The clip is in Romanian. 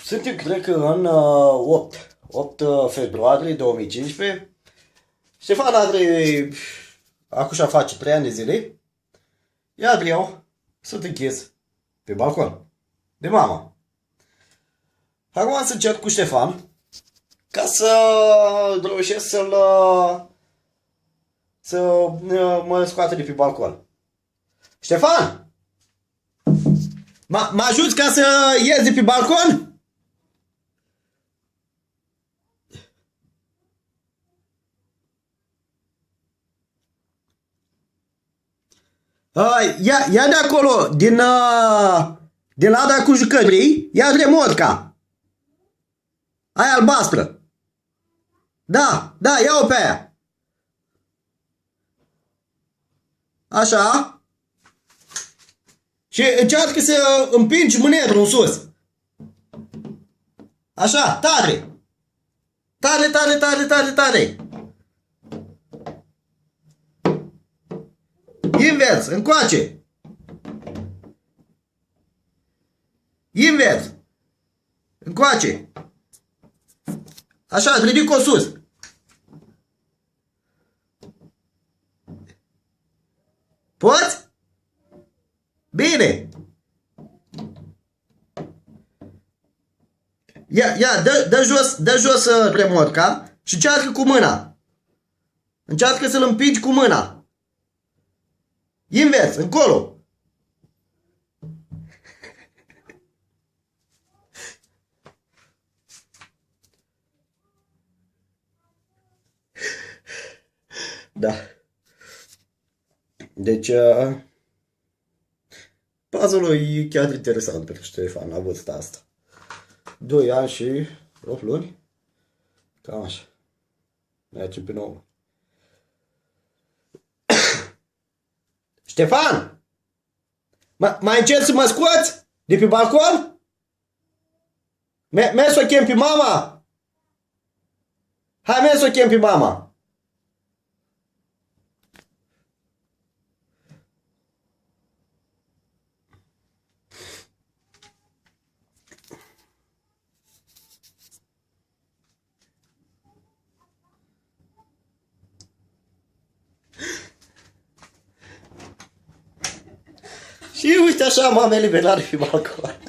Suntem, cred că, în 8 februarie 2015. Ștefan Andrei, acum face 3 ani de zile. Iar eu sunt închis pe balcon de mama. Acum să încerc cu Ștefan ca să reușesc să mă scoată de pe balcon. Ștefan! Mă ajuți ca să ies de pe balcon? Ia de acolo, din lada cu jucării, ia remorca. Aia albastră. Da, ia-o pe aia. Așa. Și încearcă să împingi mânetul în sus. Așa, tare. Tare. Invers, încoace. Invers. Încoace. Așa, ridic-o sus. Poți? Bine. Ia, dă jos remorca și încearcă cu mâna. Încearcă să-l împingi cu mâna. Invers, încolo. Da. Deci, puzzle-ul e chiar interesant pentru Ștefan la vârsta asta. 2 ani și 8 luni. Cam așa. Mergem pe 9. Ștefan! Mai încerci să mă scoți de pe balcon? Mergi să o chem pe mama? Hai, mergi să o chem pe mama. Și uite așa, mama eliberare pe balcon.